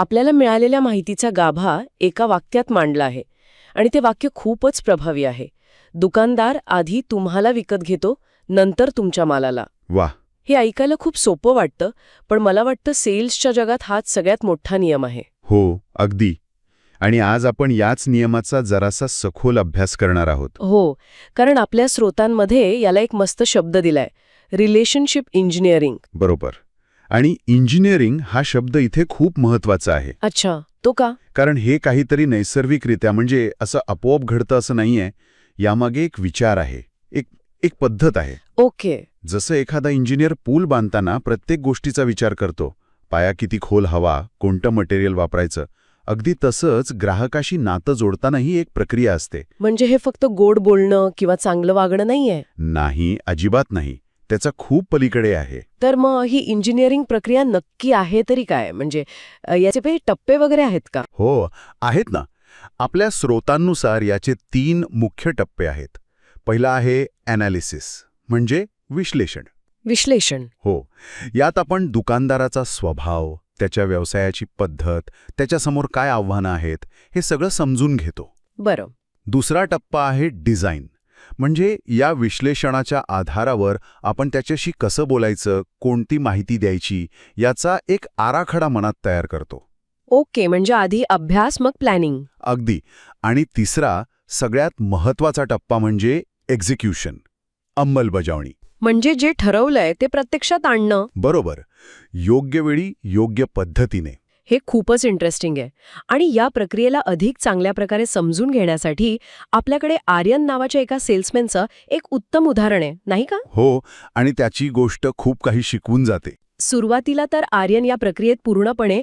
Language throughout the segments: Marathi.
आपल्याला मिळालेल्या माहितीचा गाभा एका वाक्यात मांडला आहे आणि ते वाक्य खूपच प्रभावी आहे. दुकानदार आधी तुम्हाला विकत घेतो, नंतर तुमच्या मालाला. वा. हे ऐकायला खूप सोपं वाटतं, पण मला वाटतं सेल्सच्या जगात हाच सगळ्यात मोठा नियम आहे. हो, अगदी. आणि आज आपण याच नियमाचा जरासा सखोल अभ्यास करणार आहोत. हो, कारण आपल्या स्रोतांमध्ये याला एक मस्त शब्द दिलाय, रिलेशनशिप इंजिनिअरिंग. बरोबर. आणि इंजिनिअरिंग हा शब्द इथे खूप महत्वाचा आहे. अच्छा, तो का? कारण हे काहीतरी नैसर्गिकरित्या म्हणजे असं आपोआप घडतं असं नाहीये. यामागे एक विचार आहे, एक पद्धत आहे. ओके. जसं एखादा इंजिनियर पूल बांधताना प्रत्येक गोष्टीचा विचार करतो, पाया किती खोल हवा, कोणतं मटेरियल वापरायचं, अगदी तसंच ग्राहकाशी नातं जोडतानाही एक प्रक्रिया असते. म्हणजे हे फक्त गोड बोलणं किंवा चांगलं वागणं नाहीये? नाही, अजिबात नाही. त्याचा खूप पलीकडे आहे. तर मग ही इंजिनिअरिंग प्रक्रिया नक्की आहे तरी काय? म्हणजे याचे काही टप्पे वगैरे आहेत का? हो, आहेत ना. आपल्या स्रोतांनुसार याचे 3 मुख्य टप्पे आहेत. पहिला आहे ॲनालिसिस, म्हणजे विश्लेषण. विश्लेषण. हो, यात आपण दुकानदाराचा स्वभाव, त्याच्या व्यवसायाची पद्धत, त्याच्यासमोर काय आव्हानं आहेत, हे सगळं समजून घेतो. बरं. दुसरा टप्पा आहे डिझाईन. म्हणजे या विश्लेषणाच्या आधारावर आपण त्याच्याशी कसं बोलायचं, कोणती माहिती द्यायची, याचा एक आराखडा मनात तयार करतो. ओके, म्हणजे आधी अभ्यास मग प्लॅनिंग. अगदी. आणि तिसरा, सगळ्यात महत्वाचा टप्पा म्हणजे एक्झिक्युशन, अंमलबजावणी. म्हणजे जे ठरवलंय ते प्रत्यक्षात आणणं. बरोबर. योग्य वेळी, योग्य पद्धतीने. हे खूपच इंटरेस्टिंग आहे. आणि या प्रक्रियेला अधिक चांगल्या प्रकारे समजून घेण्यासाठी आपल्याकडे आर्यन नावाच्या एका सेल्समॅनचं एक उत्तम उदाहरण आहे, नाही का? हो, आणि त्याची गोष्ट खूप काही शिकवून जाते. सुरुवातीला तर आर्यन या प्रक्रियेत पूर्णपणे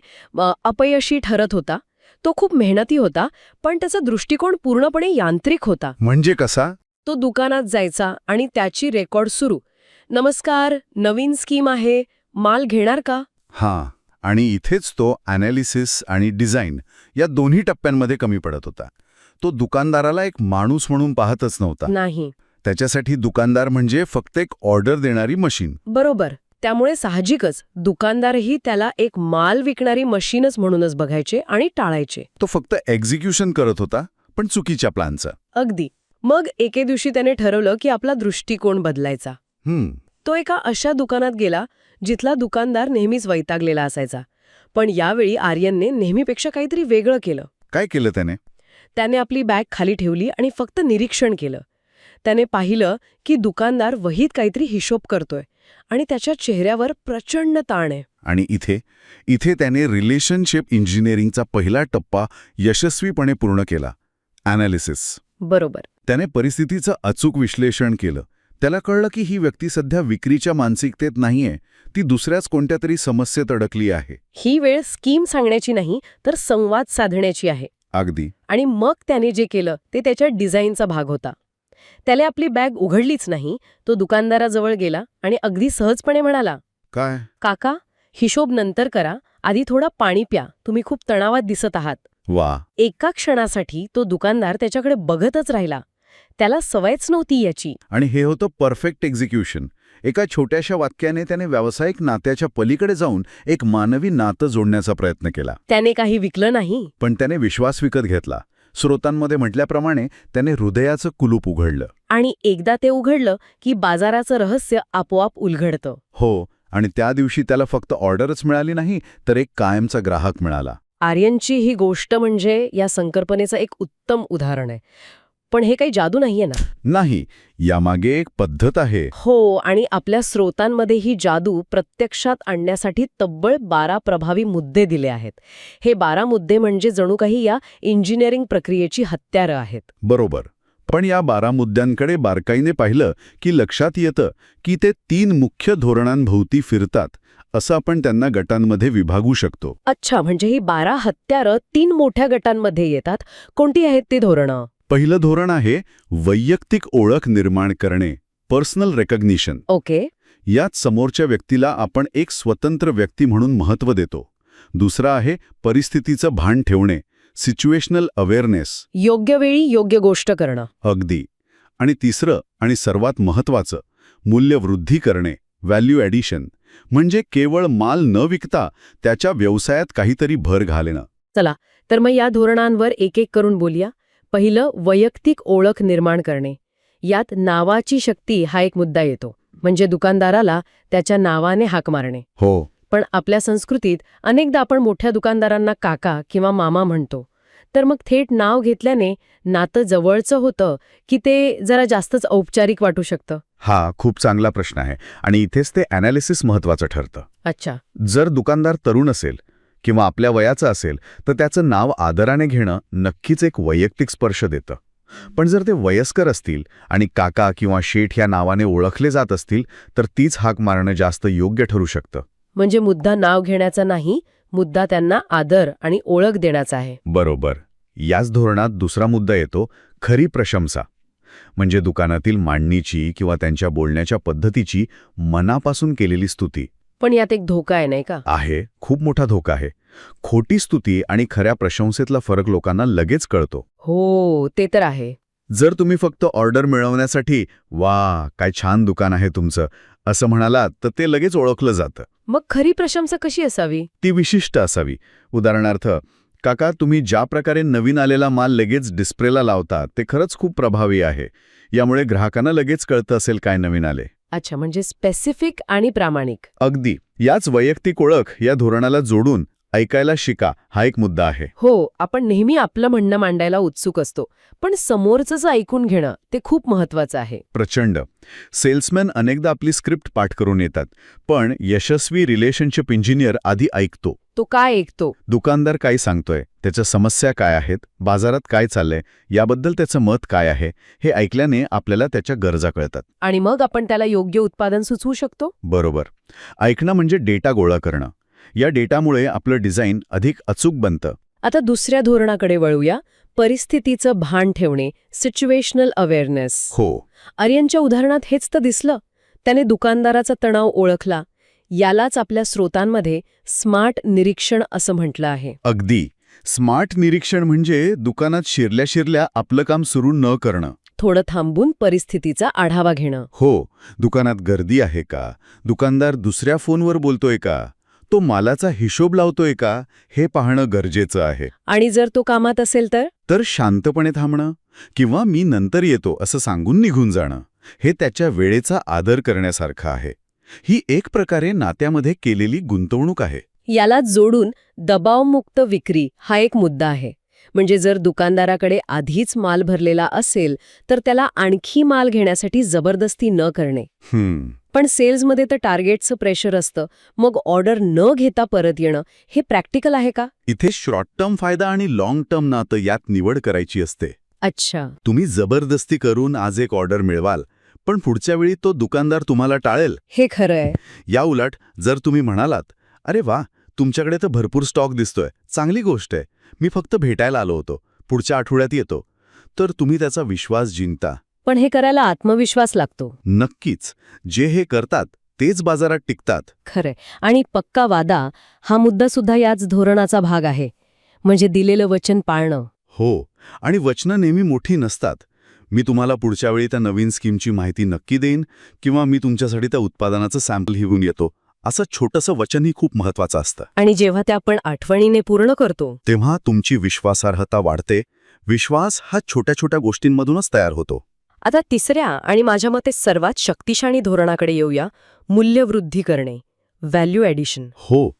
अपयशी ठरत होता. तो खूप मेहनती होता, पण त्याचा दृष्टिकोन पूर्णपणे यांत्रिक होता. म्हणजे कसा? तो दुकानात जायचा आणि त्याची रेकॉर्ड सुरू. नमस्कार, नवीन स्कीम आहे, माल घेणार का? हां. आणि इथेच तो ॲनालिसिस आणि डिझाईन या दोन्ही टप्प्यांमध्ये कमी पडत होता. तो दुकानदाराला एक माणूस म्हणून पाहतच नव्हता. नाही. त्याच्यासाठी दुकानदार म्हणजे फक्त एक ऑर्डर देणारी मशीन. बरोबर. त्यामुळे साहजिकच दुकानदारही त्याला एक माल विकणारी मशीनच म्हणूनच बघायचे आणि टाळायचे. तो फक्त एक्झिक्युशन करत होता, पण चुकीच्या प्लॅनचं. अगदी. मग एके दिवशी त्याने ठरवलं की आपला दृष्टिकोन बदलायचा. तो एका अशा दुकानात गेला जिथला दुकानदार नेहमीच वैतागलेला असायचा. पण यावेळी आर्यनने नेहमीपेक्षा काहीतरी वेगळं केलं. काय केलं त्याने? त्याने आपली बॅग खाली ठेवली आणि फक्त निरीक्षण केलं. त्याने पाहिलं की दुकानदार वहीत काहीतरी हिशोब करतोय आणि त्याच्या चेहऱ्यावर प्रचंड ताण आहे. आणि इथे त्याने रिलेशनशिप इंजिनिअरिंगचा पहिला टप्पा यशस्वीपणे पूर्ण केला, ॲनालिसिस. बरोबर. त्याने परिस्थितीचं अचूक विश्लेषण केलं. त्याला कळलं की ही व्यक्ती सध्या विक्रीच्या मानसिकतेत नाहीये, ती दुसऱ्याच कोणत्या तरी समस्येत अडकली आहे. ही वेळ स्कीम सांगण्याची नाही, तर संवाद साधण्याची आहे. अगदी. आणि मग त्याने जे केलं ते त्याच्या डिझाईनचा भाग होता. त्याने आपली बॅग उघडलीच नाही, तो दुकानदाराजवळ गेला आणि अगदी सहजपणे म्हणाला, काय? काका, हिशोब नंतर करा, आधी थोडं पाणी प्या, तुम्ही खूप तणावात दिसत आहात. वा. एका क्षणासाठी तो दुकानदार त्याच्याकडे बघतच राहिला. त्याला सवयच नव्हती याची. आणि हे होतं परफेक्ट एक्झिक्युशन. एका छोट्याशा वाक्याने त्याने व्यावसायिक नात्याच्या पलीकडे जाऊन एक मानवी नातं जोडण्याचा प्रयत्न केला. त्याने काही विकलं नाही, पण त्याने विश्वास विकत घेतला. स्रोतांमध्ये म्हटल्याप्रमाणे त्याने हृदयाचं कुलूप उघडलं. आणि एकदा ते उघडलं की बाजाराचं रहस्य आपोआप उलगडतं. हो, आणि त्या दिवशी त्याला फक्त ऑर्डरच मिळाली नाही, तर एक कायमचा ग्राहक मिळाला. आर्यनची ही गोष्ट म्हणजे या संकल्पनेचं एक उत्तम उदाहरण आहे. पण हे काही जादू नाहीये ना? नाही, यामागे एक पद्धत आहे. हो, आणि आपल्या स्रोतांमध्ये ही जादू प्रत्यक्षात आणण्यासाठी तब्बल 12 प्रभावी मुद्दे दिले आहेत. हे 12 मुद्दे म्हणजे जणू काही या इंजिनिअरिंग प्रक्रियेची हत्यारं आहेत. बरोबर. पण या 12 मुद्द्यांकडे बारकाईने पाहिलं की लक्षात येतं की ते 3 मुख्य धोरणांभोवती फिरतात, असं आपण त्यांना गटांमध्ये विभागू शकतो. अच्छा, म्हणजे ही 12 हत्यारं 3 मोठ्या गटांमध्ये येतात. कोणती आहेत ती धोरणं? पहिलं धोरण आहे वैयक्तिक ओळख निर्माण करणे, पर्सनल रेकग्निशन. ओके. यात समोरच्या व्यक्तीला आपण एक स्वतंत्र व्यक्ती म्हणून महत्त्व देतो. दुसरा आहे परिस्थितीचं भान ठेवणे, सिच्युएशनल अवेअरनेस. योग्य वेळी योग्य गोष्ट करणं. अगदी. आणि तिसरं आणि सर्वात महत्त्वाचं, मूल्यवृद्धी करणे, व्हॅल्यू ॲडिशन. म्हणजे केवळ माल न विकता त्याच्या व्यवसायात काहीतरी भर घालेणं. चला तर मग या धोरणांवर एक एक करून बोलूया. पहिलं, वैयक्तिक ओळख निर्माण करणे. यात नावाची शक्ती हा एक मुद्दा येतो. म्हणजे दुकानदाराला त्याच्या नावाने हाक मारणे. हो. पण आपल्या संस्कृतीत अनेकदा आपण मोठ्या दुकानदारांना काका किंवा मामा म्हणतो. तर मग थेट नाव घेतल्याने नातं जवळचं होतं की ते जरा जास्तच औपचारिक वाटू शकतं? हा खूप चांगला प्रश्न आहे आणि इथेच ते ॲनालिसिस महत्वाचं ठरतं. अच्छा. जर दुकानदार तरुण असेल किंवा आपल्या वयाचं असेल तर त्याचं नाव आदराने घेणं नक्कीच एक वैयक्तिक स्पर्श देतं. पण जर ते वयस्कर असतील आणि काका किंवा शेठ या नावाने ओळखले जात असतील तर तीच हाक मारणं जास्त योग्य ठरू शकतं. म्हणजे मुद्दा नाव घेण्याचा नाही, मुद्दा त्यांना आदर आणि ओळख देण्याचा आहे. बरोबर. याच धोरणात दुसरा मुद्दा येतो, खरी प्रशंसा. म्हणजे दुकानातील मांडणीची किंवा त्यांच्या बोलण्याच्या पद्धतीची मनापासून केलेली स्तुती. पण यात एक धोका आहे नाही का? आहे, खूप मोठा धोका आहे. खोटी स्तुती आणि खऱ्या प्रशंसेतला फरक लोकांना लगेच कळतो. हो, ते तर आहे. जर तुम्ही फक्त ऑर्डर मिळवण्यासाठी "वा, काय छान दुकान आहे तुमचं" असं म्हणालात तर ते लगेच ओळखलं जातं. मग खरी प्रशंसा कशी असावी? ती विशिष्ट असावी. उदाहरणार्थ, "काका, तुम्ही ज्या प्रकारे नवीन आलेला माल लगेच डिस्प्लेला लावता ते खरंच खूप प्रभावी आहे. यामुळे ग्राहकांना लगेच कळतं असेल काय नवीन आले." अच्छा, म्हणजे स्पेसिफिक आणि प्रामाणिक. अगदी. याच वैयक्तिक ओळख या धोरणाला जोडून ऐकायला शिका हा एक मुद्दा आहे. हो, आपण नेहमी आपलं म्हणणं मांडायला उत्सुक असतो, पण समोरचं ऐकून घेणं ते खूप महत्वाचं आहे. प्रचंड. सेल्समॅन अनेकदा आपली स्क्रिप्ट पाठ करून येतात, पण यशस्वी रिलेशनशिप इंजिनियर आधी ऐकतो. तो काय ऐकतो? दुकानदार काय सांगतोय, त्याच्या समस्या काय आहेत, बाजारात काय चाललंय, याबद्दल त्याचं मत काय आहे, हे ऐकल्याने आपल्याला त्याच्या गरजा कळतात. आणि मग आपण त्याला योग्य उत्पादन सुचवू शकतो. बरोबर. ऐकणं म्हणजे डेटा गोळा करणं. या डेटामुळे आपलं डिझाईन अधिक अचूक बनतं. आता दुसऱ्या धोरणाकडे वळूया. परिस्थितीचं भान ठेवणे, सिच्युएशनल अवेअरनेस. हो. आर्यनच्या उदाहरणात हेच तर दिसलं. त्याने दुकानदाराचा तणाव ओळखला. यालाच आपल्या स्रोतांमध्ये स्मार्ट निरीक्षण असं म्हटलं आहे. अगदी. स्मार्ट निरीक्षण म्हणजे दुकानात शिरल्या शिरल्या आपलं काम सुरू न करणं. थोडं थांबून परिस्थितीचा आढावा घेणं. हो. दुकानात गर्दी आहे का? दुकानदार दुसऱ्या फोनवर बोलतोय का? तो मालाचा हिशोब लावतोय का? हे पाहणं गरजेचं आहे. आणि जर तो कामात असेल तर शांतपणे थांबणं किंवा "मी नंतर येतो" असं सांगून निघून जाणं हे त्याच्या वेळेचा आदर करण्यासारखं आहे. ही एक प्रकारे नात्यामध्ये केलेली गुंतवणूक आहे. याला जोडून दबावमुक्त विक्री हा एक मुद्दा आहे. म्हणजे जर दुकानदाराकडे आधीच माल भरलेला असेल तर त्याला आणखी माल घेण्यासाठी जबरदस्ती न करणे. पण सेल्समध्ये तर टार्गेटचं प्रेशर असतं, मग ऑर्डर न घेता परत येणं हे प्रॅक्टिकल आहे का? इथे शॉर्ट टर्म फायदा आणि लाँग टर्म नातं यात निवड करायची असते. अच्छा. तुम्ही जबरदस्ती करून आज एक ऑर्डर मिळवाल, पण पुढच्या वेळी तो दुकानदार तुम्हाला टाळेल. हे खरं आहे. या उलट जर तुम्ही म्हणालात, "अरे वा, तुमच्याकडे तर भरपूर स्टॉक दिसतोय, चांगली गोष्ट आहे, मी फक्त भेटायला आलो होतो, पुढच्या आठवड्यात येतो," तर तुम्ही त्याचा विश्वास जिंकता. पण हे करायला आत्मविश्वास लागतो. नक्कीच. जे हे करतात तेच बाजारात टिकतात. खरंय. आणि पक्का वादा हा मुद्दा सुद्धा याच धोरणाचा भाग आहे. म्हणजे दिलेलं वचन पाळणं. हो. आणि वचनं नेहमी मोठी नसतात. "मी तुम्हाला पुढच्या वेळी त्या नवीन स्कीमची माहिती नक्की देईन" किंवा "मी तुमच्यासाठी त्या उत्पादनाचं सॅम्पल घेऊन येतो" असं छोटंसं वचनही खूप महत्वाचं असतं. आणि जेव्हा ते आपण आठवणीने पूर्ण करतो तेव्हा तुमची विश्वासार्हता वाढते. विश्वास हा छोट्या छोट्या गोष्टींमधूनच तयार होतो. आता तिसऱ्या आणि माझ्या मते सर्वात शक्तिशाली धोरणाकडे येऊया. मूल्यवृद्धी करणे, व्हॅल्यू ॲडिशन. हो.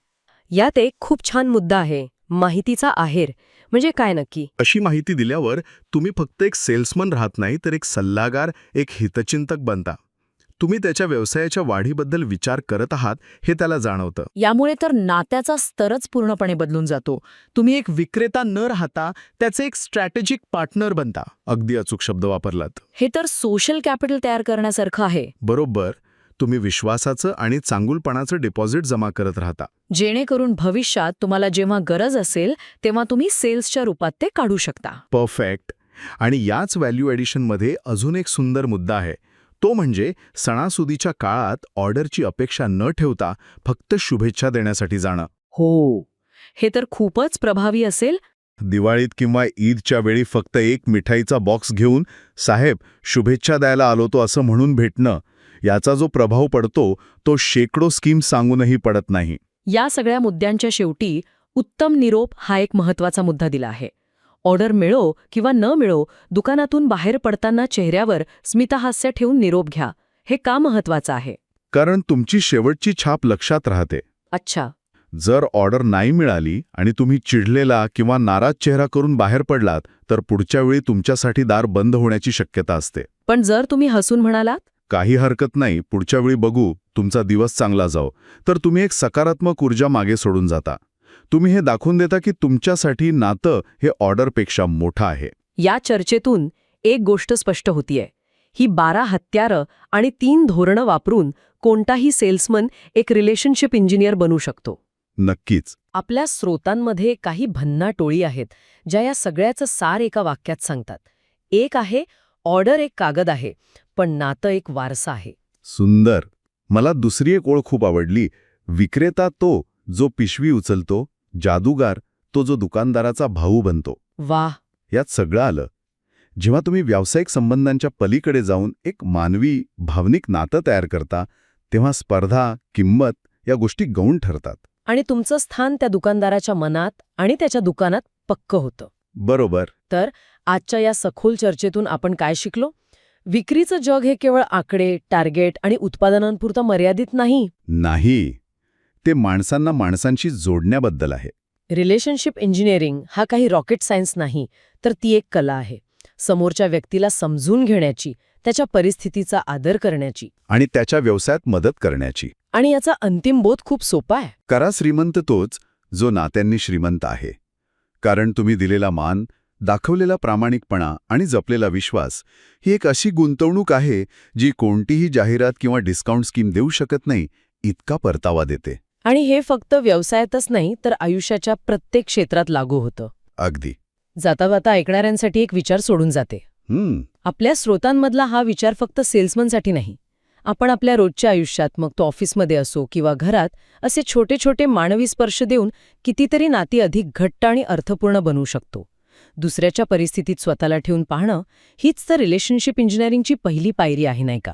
यात एक खूप छान मुद्दा आहे, माहितीचा आहेर. म्हणजे काय नक्की? अशी माहिती दिल्यावर तुम्ही फक्त एक सेल्समन राहत नाही तर एक सल्लागार, एक हितचिंतक बनता. तुम्ही त्याच्या व्यवसायाच्या वाढीबद्दल विचार करत आहात हे त्याला जाणवतं. यामुळे तर नात्याचा स्तरच पूर्णपणे बदलून जातो. तुम्ही एक विक्रेता न राहता त्याचे एक स्ट्रॅटेजिक पार्टनर बनता. अगदी अचूक शब्द वापरलात. हे तर सोशल कॅपिटल तयार करण्यासारखं आहे. बरोबर. तुम्ही विश्वासाचं आणि चांगुलपणाचं डिपॉझिट जमा करत राहता. जेणेकरून भविष्यात तुम्हाला जेव्हा गरज असेल तेव्हा तुम्ही सेल्सच्या रूपात ते काढू शकता. परफेक्ट. आणि याच व्हॅल्यू ॲडिशनमध्ये अजून एक सुंदर मुद्दा आहे. तो म्हणजे सणासुदीच्या काळात ऑर्डरची अपेक्षा न ठेवता फक्त शुभेच्छा देण्यासाठी जाणं. हो, हे तर खूपच प्रभावी असेल. दिवाळीत किंवा ईदच्या वेळी फक्त एक मिठाईचा बॉक्स घेऊन "साहेब, शुभेच्छा द्यायला आलो तो" असं म्हणून भेटणं याचा जो प्रभाव पडतो तो शेकडो स्कीम्स सांगूनही पडत नाही. या सगळ्या मुद्द्यांच्या शेवटी उत्तम निरोप हा एक महत्वाचा मुद्दा दिला आहे. ऑर्डर मिळो किंवा न मिळो, दुकानातून बाहेर पडताना चेहऱ्यावर स्मितहास्य ठेवून निरोप घ्या. हे का महत्वाचं आहे? कारण तुमची शेवटची छाप लक्षात राहते. अच्छा. जर ऑर्डर नाही मिळाली आणि तुम्ही चिडलेला किंवा नाराज चेहरा करून बाहेर पडलात तर पुढच्या वेळी तुमच्यासाठी दार बंद होण्याची शक्यता असते. पण जर तुम्ही हसून म्हणालात, काही हरकत नाही, पुढच्या वेळी बघू, तुमचा दिवस चांगला जाओ, तर तुम्ही एक सकारात्मक ऊर्जा मागे सोडून जाता. तुम्ही हे दाखवून देता की तुमच्यासाठी नातं हे ऑर्डरपेक्षा मोठं आहे. या चर्चेतून एक गोष्ट स्पष्ट होतीये. ही 12 हत्यारं आणि 3 धोरणं वापरून कोणताही सेल्समन एक रिलेशनशिप इंजिनियर बनू शकतो. नक्कीच. आपल्या स्रोतांमध्ये काही भन्ना टोळी आहेत ज्या या सगळ्याचं सार एका वाक्यात सांगतात. एक आहे, ऑर्डर एक कागद आहे, पण नातं एक वारसा आहे. सुंदर. मला दुसरी एक ओळ खूप आवडली. विक्रेता तो जो पिशवी उचलतो, जादूगार तो जो दुकानदाराचा भाऊ बनतो. वाह. यात सगळं आलं. जेव्हा तुम्ही व्यावसायिक संबंधांच्या पलीकडे जाऊन एक मानवी, भावनिक नातं तयार करता, तेव्हा स्पर्धा, किंमत या गोष्टी गौण ठरतात. आणि तुमचं स्थान त्या दुकानदाराच्या मनात आणि त्याच्या दुकानात पक्क होतं. बरोबर. तर आजच्या या सखोल चर्चेतून आपण काय शिकलो? विक्रीचं जग हे केवळ आकडे, टार्गेट आणि उत्पादनांपुरतं मर्यादित नाही. नाही. ते माणसांना माणसांशी जोडण्याबद्दल आहे. रिलेशनशिप इंजिनिअरिंग हा काही रॉकेट सायन्स नाही, तर ती एक कला आहे. समोरच्या व्यक्तीला समजून घेण्याची, त्याच्या परिस्थितीचा आदर करण्याची आणि त्याच्या व्यवसायात मदत करण्याची. आणि याचा अंतिम बोध खूप सोपा आहे. करा श्रीमंत तोच जो नात्यांनी श्रीमंत आहे. कारण तुम्ही दिलेला मान, दाखवलेला प्रामाणिकपणा आणि जपलेला विश्वास ही एक अशी गुंतवणूक आहे जी कोणतीही जाहिरात किंवा डिस्काउंट स्कीम देऊ शकत नाही, इतका परतावा देते. आणि हे फक्त व्यवसायातच नाही, तर आयुष्याच्या प्रत्येक क्षेत्रात लागू होतं. अगदी. जाता जाता ऐकणाऱ्यांसाठी एक विचार सोडून जाते. आपल्या स्रोतांमधला हा विचार फक्त सेल्समनसाठी नाही. आपण आपल्या रोजच्या आयुष्यात, मग तो ऑफिसमध्ये असो किंवा घरात, असे छोटे छोटे मानवी स्पर्श देऊन कितीतरी नाती अधिक घट्ट आणि अर्थपूर्ण बनवू शकतो. दुसऱ्याच्या परिस्थितीत स्वतःला ठेवून पाहणं हीच तर रिलेशनशिप इंजिनिअरिंगची पहिली पायरी आहे, नाही का?